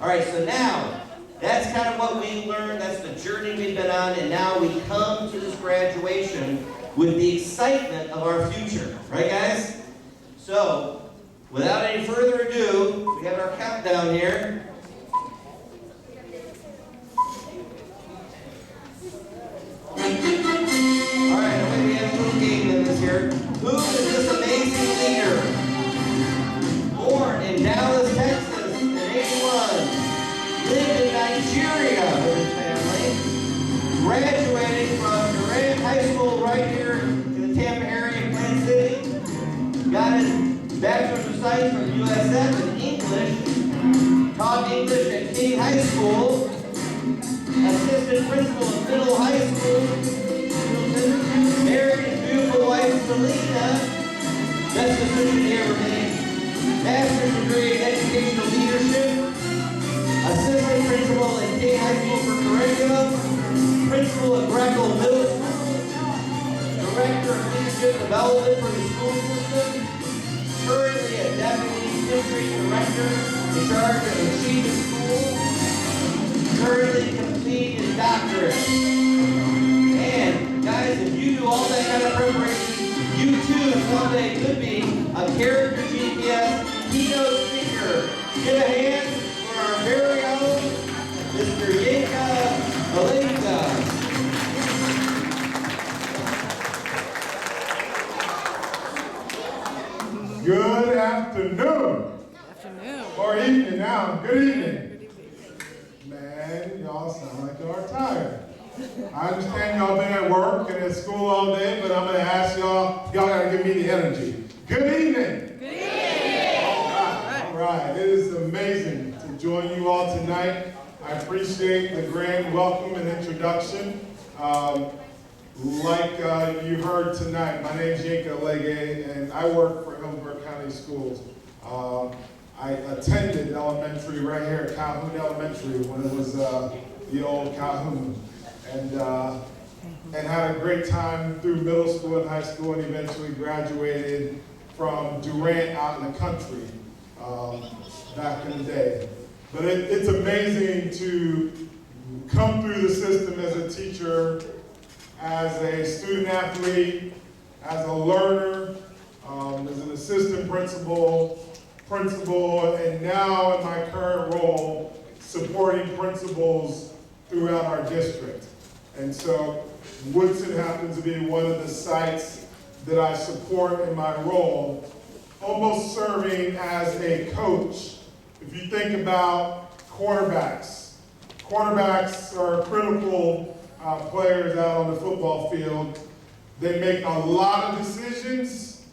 All right, so now, that's kind of what we learned, that's the journey we've been on, and now we come to this graduation with the excitement of our future. Right, guys? So, without any further ado, we have our countdown here. Alright, now we have a little game in this here. Who is this amazing leader? Born in Dallas, Texas in 81. Lived in Nigeria with his family. Graduated from Durant High School right here in the Tampa area in Plant City. Got his Bachelor's of Science from USF in English. Taught English at King High School. Assistant principal of Middle High School. Married his beautiful wife, Selena. Best decision he ever made. Master's degree in educational leadership. Assistant principal at King High School for curriculum. Principal at Greco Middle School. Director of leadership development for the school system. Currently a deputy district director in charge of the chief of school. Currently completing his doctorate. And guys, if you do all that kind of preparation, you too someday could be a character GPS keynote speaker. Give a hand for our very own Mr. Yinka Alege. Good afternoon. Or evening now. Good evening. Man, y'all sound like y'all are tired. I understand y'all been at work and at school all day, but I'm going to ask y'all got to give me the energy. Good evening. Good evening. All right. It is amazing to join you all tonight. I appreciate the grand welcome and introduction. Like you heard tonight, my name is Yinka Alege, and I work for Hillsborough County Schools. I attended elementary right here at Calhoun Elementary when it was the old Calhoun, and had a great time through middle school and high school, and eventually graduated from Durant out in the country back in the day. But it's amazing to come through the system as a teacher, as a student athlete, as a learner, as an assistant principal, and now in my current role, supporting principals throughout our district. And so Woodson happens to be one of the sites that I support in my role, almost serving as a coach. If you think about quarterbacks are critical players out on the football field. They make a lot of decisions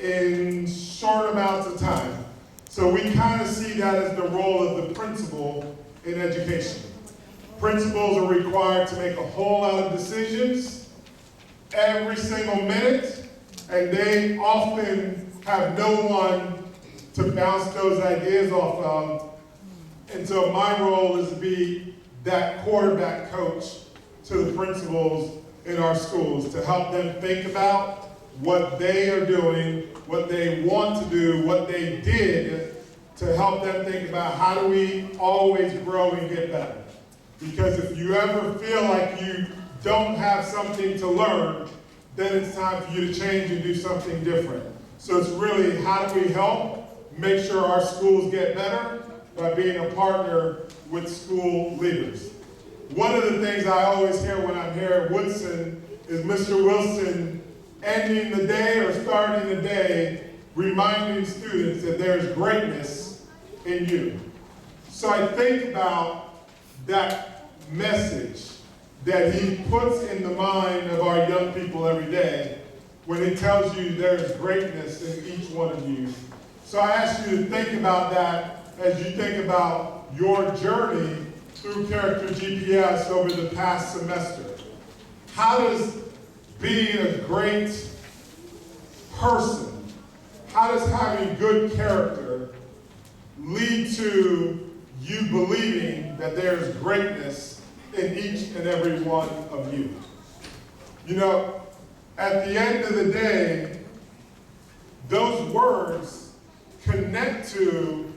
in short amounts of time. So we kind of see that as the role of the principal in education. Principals are required to make a whole lot of decisions every single minute, and they often have no one to bounce those ideas off of. And so my role is to be that quarterback coach to the principals in our schools, to help them think about what they are doing, what they want to do, what they did, to help them think about how do we always grow and get better. Because if you ever feel like you don't have something to learn, then it's time for you to change and do something different. So it's really how do we help make sure our schools get better by being a partner with school leaders. One of the things I always hear when I'm here at Woodson is Mr. Wilson ending the day or starting the day reminding students that there's greatness in you. So I think about that message that he puts in the mind of our young people every day when he tells you there's greatness in each one of you. So I ask you to think about that as you think about your journey through Character GPS over the past semester. How does being a great person, how does having good character lead to you believing that there's greatness in each and every one of you? You know, at the end of the day, those words connect to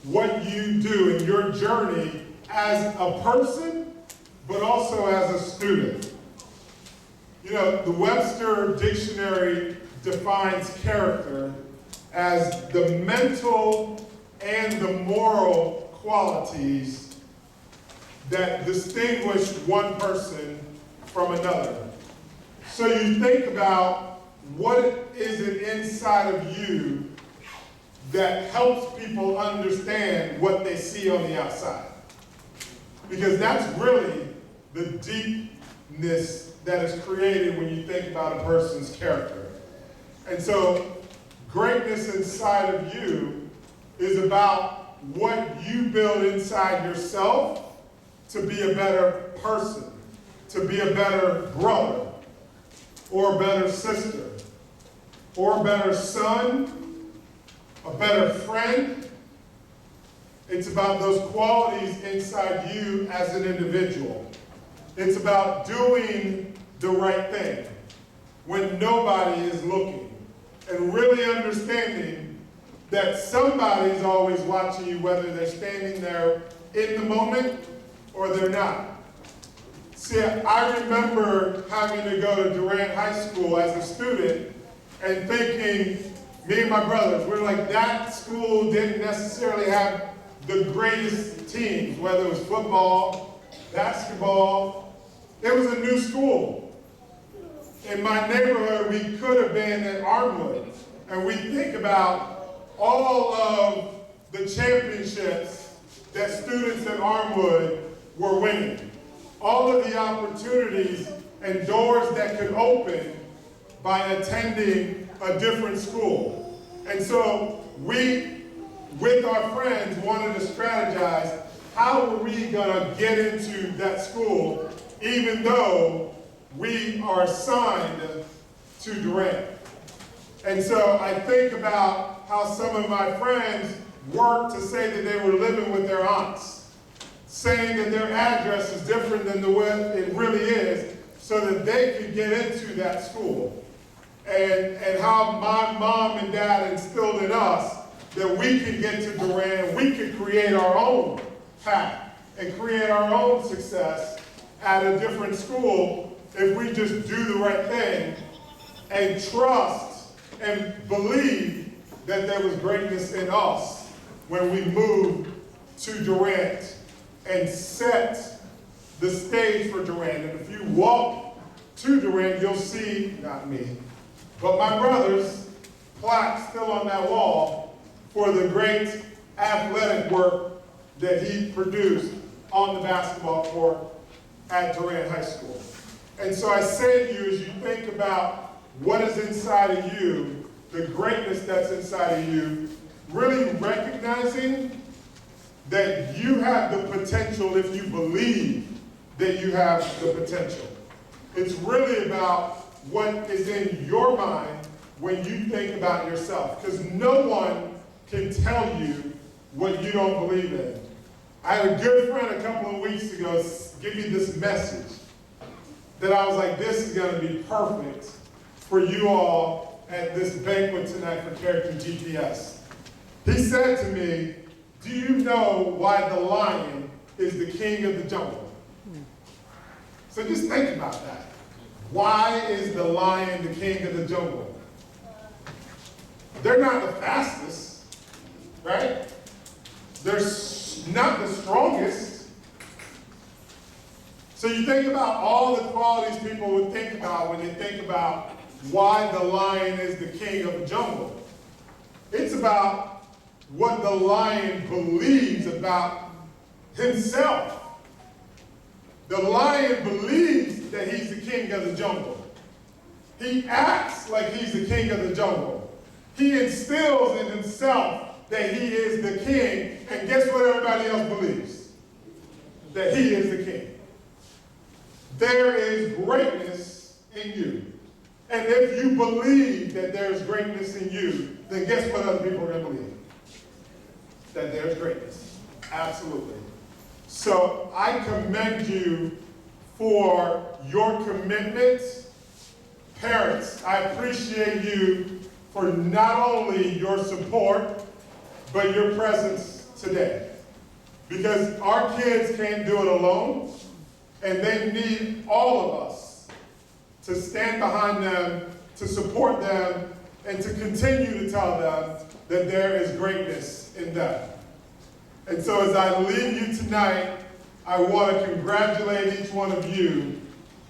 what you do in your journey as a person, but also as a student. You know, the Webster Dictionary defines character as the mental and the moral qualities that distinguish one person from another. So you think about what is it inside of you that helps people understand what they see on the outside. Because that's really the deepness that is created when you think about a person's character. And so greatness inside of you is about what you build inside yourself to be a better person, to be a better brother, or a better sister, or a better son, a better friend. It's about those qualities inside you as an individual. It's about doing the right thing when nobody is looking, and really understanding that somebody's always watching you, whether they're standing there in the moment or they're not. See, I remember having to go to Durant High School as a student and thinking, me and my brothers, we're like, that school didn't necessarily have the greatest teams, whether it was football, basketball. It was a new school. In my neighborhood, we could have been at Armwood. And we think about all of the championships that students at Armwood were winning. All of the opportunities and doors that could open by attending a different school. And so we, with our friends, wanted to strategize, how were we gonna get into that school even though we are assigned to Durant? And so I think about how some of my friends worked to say that they were living with their aunts, saying that their address is different than the way it really is, so that they could get into that school. And how my mom and dad instilled in us that we could get to Durant, we could create our own path and create our own success at a different school if we just do the right thing and trust and believe that there was greatness in us when we moved to Durant and set the stage for Durant. And if you walk to Durant, you'll see, not me, but my brother's plaque still on that wall for the great athletic work that he produced on the basketball court at Durant High School. And so I say to you, as you think about what is inside of you, the greatness that's inside of you, really recognizing that you have the potential if you believe that you have the potential. It's really about what is in your mind when you think about yourself, because no one can tell you what you don't believe in. I had a good friend a couple of weeks ago give me this message that I was like, this is going to be perfect for you all at this banquet tonight for Character GPS. He said to me, do you know why the lion is the king of the jungle? So just think about that. Why is the lion the king of the jungle? They're not the fastest, right? They're not the strongest. So you think about all the qualities people would think about when they think about why the lion is the king of the jungle. It's about what the lion believes about himself. The lion believes that he's the king of the jungle. He acts like he's the king of the jungle. He instills in himself that he is the king, and guess what everybody else believes? That he is the king. There is greatness in you. And if you believe that there is greatness in you, then guess what other people are going to believe? That there's greatness. Absolutely. So I commend you for your commitment. Parents, I appreciate you for not only your support, but your presence today. Because our kids can't do it alone, and they need all of us to stand behind them, to support them, and to continue to tell them that there is greatness in them. And so as I leave you tonight, I want to congratulate each one of you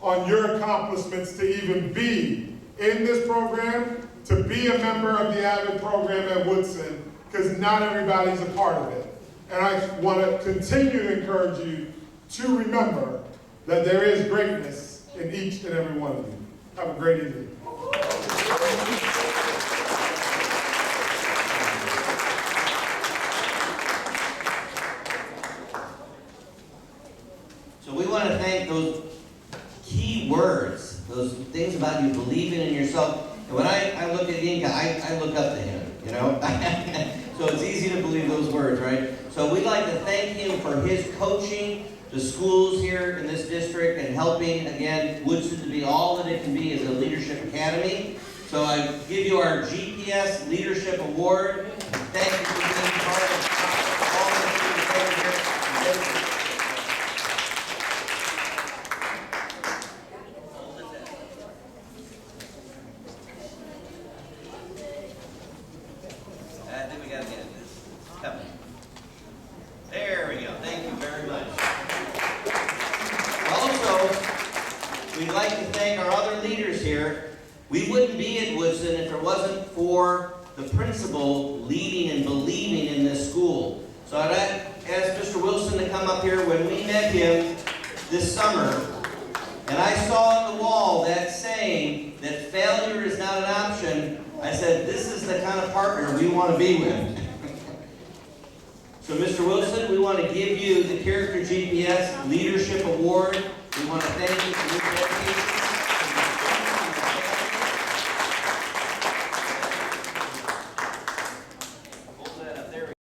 on your accomplishments to even be in this program, to be a member of the AVID program at Woodson, because not everybody's a part of it. And I want to continue to encourage you to remember that there is greatness in each and every one of you. Have a great evening. So we want to thank those key words, those things about you believing in yourself. And when I look at Yinka, I look up to him, you know? So it's easy to believe those words, right? So we'd like to thank him for his coaching the schools here in this district and helping, again, Woodson to be all that it can be as a leadership academy. So I give you our GPS Leadership Award. Thank you for being part of all the things here. I think we got to get this coming. There we go. Thank you very much. Also, we'd like to thank our other leaders here. We wouldn't be at Woodson if it wasn't for the principal leading and believing in this school. So I'd ask Mr. Wilson to come up here. When we met him this summer, and I saw on the wall that saying that failure is not an option, I said, this is the kind of partner we want to be with. So Mr. Wilson, we want to give you the Character GPS Leadership Award. We want to thank you for